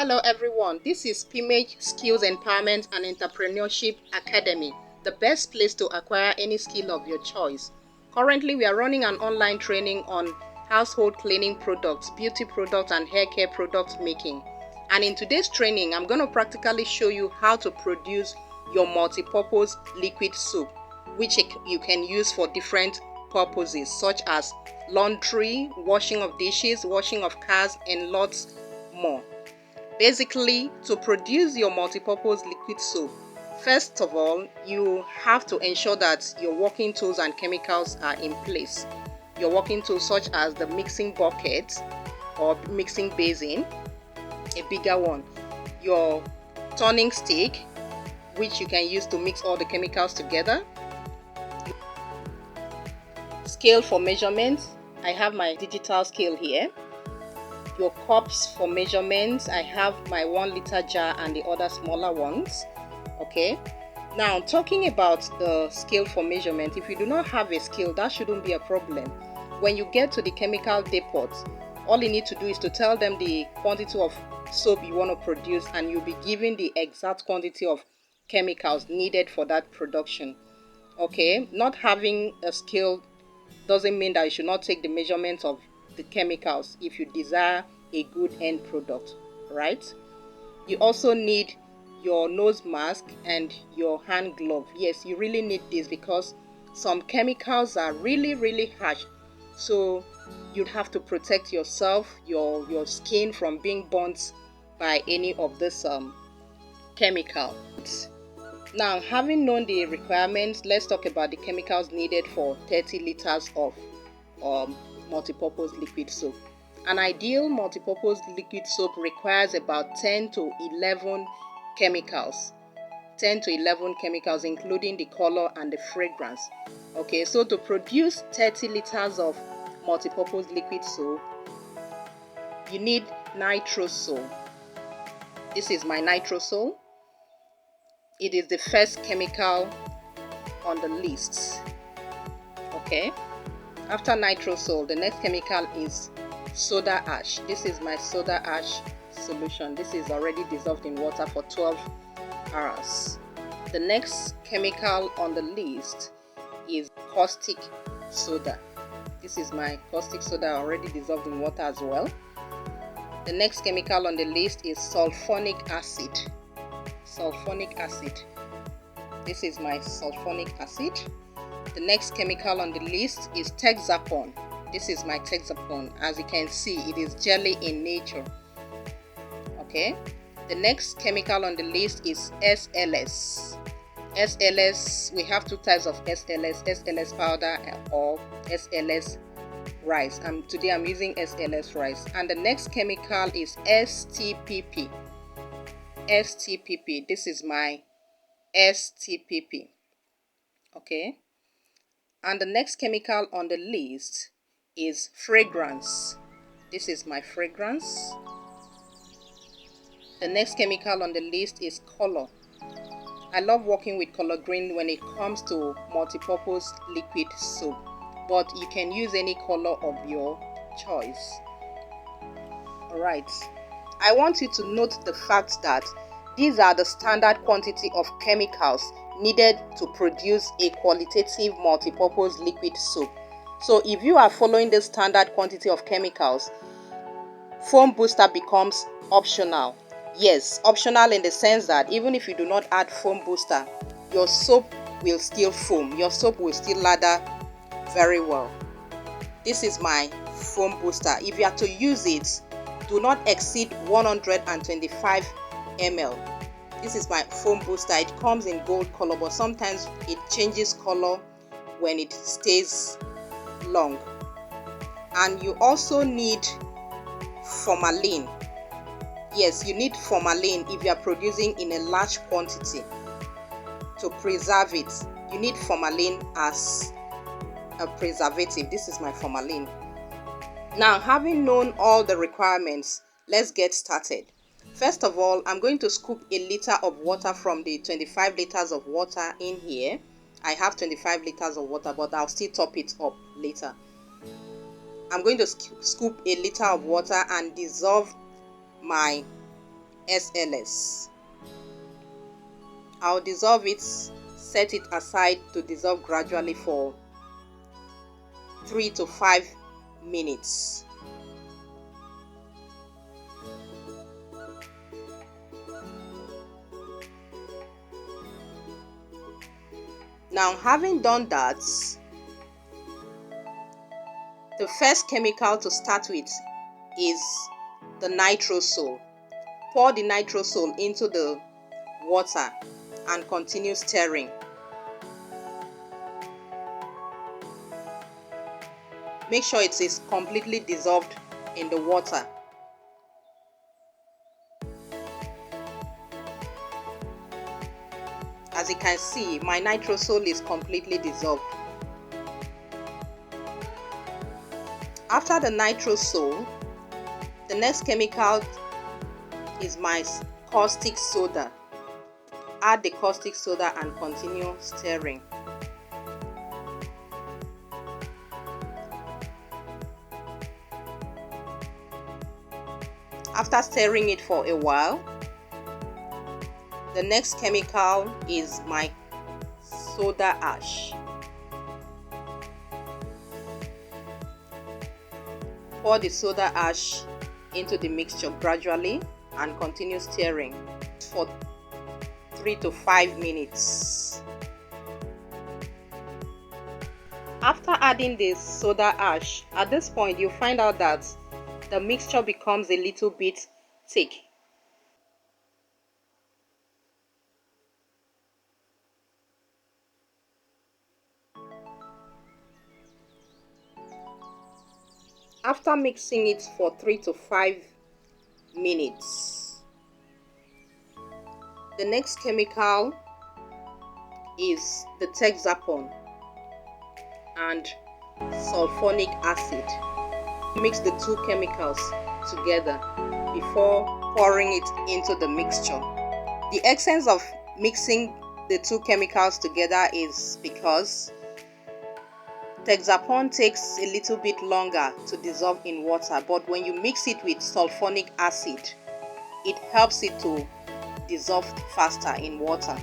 Hello everyone, this is PIMAGE Skills Empowerment and Entrepreneurship Academy, the best place to acquire any skill of your choice. Currently, we are running an online training on household cleaning products, beauty products and hair care product making. And in today's training, I'm going to practically show you how to produce your multi-purpose liquid soap, which you can use for different purposes such as laundry, washing of dishes, washing of cars and lots more. Basically, to produce your multipurpose liquid soap, first of all, you have to ensure that your working tools and chemicals are in place. Your working tools such as the mixing bucket or mixing basin, a bigger one, your turning stick, which you can use to mix all the chemicals together, scale for measurements. I have my digital scale here. Your cups for measurements, I have my 1 liter jar and the other smaller ones. Okay, now talking about the scale for measurement, if you do not have a scale, that shouldn't be a problem. When you get to the chemical depot, all you need to do is to tell them the quantity of soap you want to produce and you'll be given the exact quantity of chemicals needed for that production. Okay, not having a scale doesn't mean that you should not take the measurements of the chemicals if you desire a good end product, right? You also need your nose mask and your hand glove. Yes, you really need this because some chemicals are really harsh, so you'd have to protect yourself, your skin from being burnt by any of this chemicals. Now, having known the requirements, let's talk about the chemicals needed for 30 liters of multipurpose liquid soap. An ideal multipurpose liquid soap requires about 10 to 11 chemicals. 10 to 11 chemicals, including the color and the fragrance. Okay, so to produce 30 liters of multipurpose liquid soap, you need nitrosol. This is my nitrosol. It is the first chemical on the list. Okay, after nitrosol, the next chemical is soda ash. This is my soda ash solution. This is already dissolved in water for 12 hours. The next chemical on the list is caustic soda. This is my caustic soda already dissolved in water as well. The next chemical on the list is sulfonic acid. Sulfonic acid. This is my sulfonic acid. The next chemical on the list is texapon. This is my texapon. As you can see, it is jelly in nature. Okay. The next chemical on the list is SLS. SLS, we have two types of SLS, SLS powder or SLS rice. Today I'm using SLS rice. And the next chemical is STPP. STPP. This is my STPP. Okay. And the next chemical on the list is fragrance. This is my fragrance. The next chemical on the list is color. I love working with color green when it comes to multipurpose liquid soap, but you can use any color of your choice. Alright, I want you to note the fact that these are the standard quantity of chemicals needed to produce a qualitative multipurpose liquid soap. So if you are following the standard quantity of chemicals, foam booster becomes optional. Yes, optional in the sense that even if you do not add foam booster, your soap will still foam. Your soap will still lather very well. This is my foam booster. If you are to use it, do not exceed 125 ml. This is my foam booster. It comes in gold color, but sometimes it changes color when it stays long. And you also need formalin. Yes, you need formalin if you are producing in a large quantity to preserve it. You need formalin as a preservative. This is my formalin. Now, having known all the requirements, let's get started. First of all, I'm going to scoop a liter of water from the 25 liters of water in here. I have 25 liters of water, but I'll still top it up later. I'm going to scoop a liter of water and dissolve my SLS. I'll dissolve it, set it aside to dissolve gradually for 3 to 5 minutes. Now, having done that, the first chemical to start with is the nitrosol. Pour the nitrosol into the water and continue stirring. Make sure it is completely dissolved in the water. As you can see, my nitrosol is completely dissolved. After the nitrosol, the next chemical is my caustic soda. Add the caustic soda and continue stirring. After stirring it for a while, the next chemical is my soda ash. Pour the soda ash into the mixture gradually and continue stirring for 3 to 5 minutes. After adding the soda ash, at this point you find out that the mixture becomes a little bit thick. After mixing it for 3 to 5 minutes, the next chemical is the texapon and sulfonic acid. Mix the two chemicals together before pouring it into the mixture. The essence of mixing the two chemicals together is because texapon takes a little bit longer to dissolve in water, but when you mix it with sulfonic acid, it helps it to dissolve faster in water.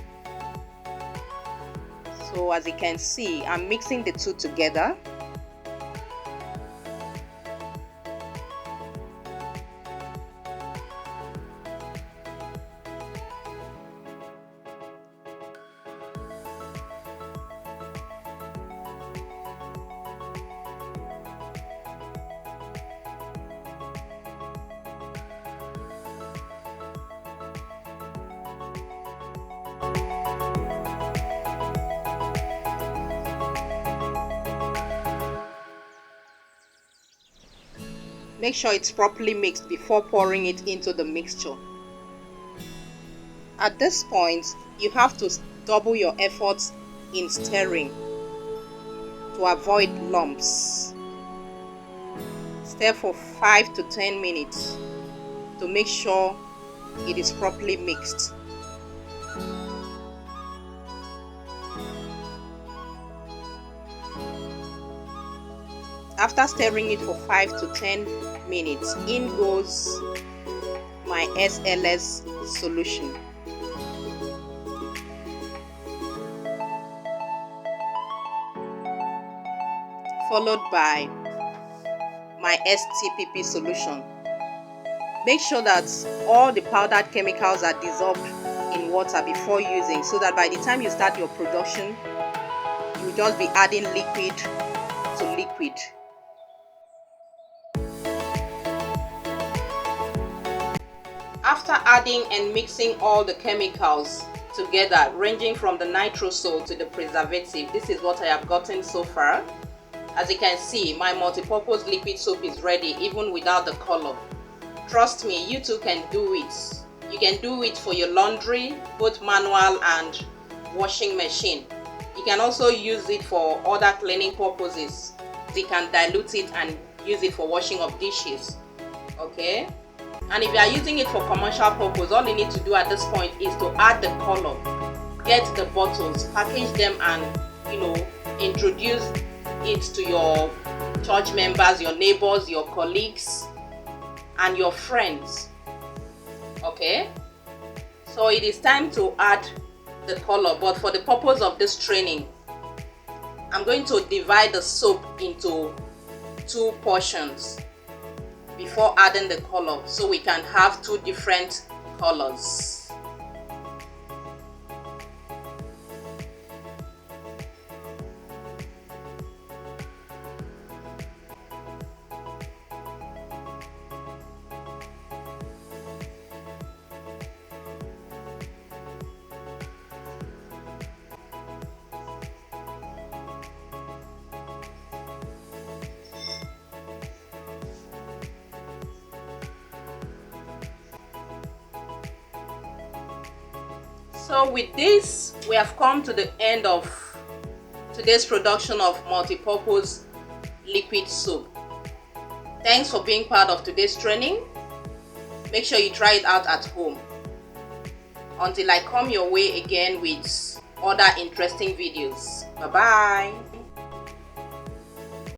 So as you can see, I'm mixing the two together. Make sure it's properly mixed before pouring it into the mixture. At this point, you have to double your efforts in stirring to avoid lumps. Stir for 5 to 10 minutes to make sure it is properly mixed. After stirring it for 5 to 10 minutes, in goes my SLS solution. Followed by my STPP solution. Make sure that all the powdered chemicals are dissolved in water before using, so that by the time you start your production, you'll just be adding liquid to liquid. After adding and mixing all the chemicals together, ranging from the nitrosol to the preservative, this is what I have gotten so far. As you can see, my multipurpose liquid soap is ready even without the color. Trust me, you too can do it. You can do it for your laundry, both manual and washing machine. You can also use it for other cleaning purposes. You can dilute it and use it for washing of dishes. Okay? And if you are using it for commercial purpose, all you need to do at this point is to add the color, get the bottles, package them, and introduce it to your church members, your neighbors, your colleagues, and your friends. Okay. Okay, so it is time to add the color, but for the purpose of this training, I'm going to divide the soap into 2 portions before adding the color, so we can have 2 different colors. So with this, we have come to the end of today's production of multi-purpose liquid soap. Thanks for being part of today's training. Make sure you try it out at home. Until I come your way again with other interesting videos. Bye-bye.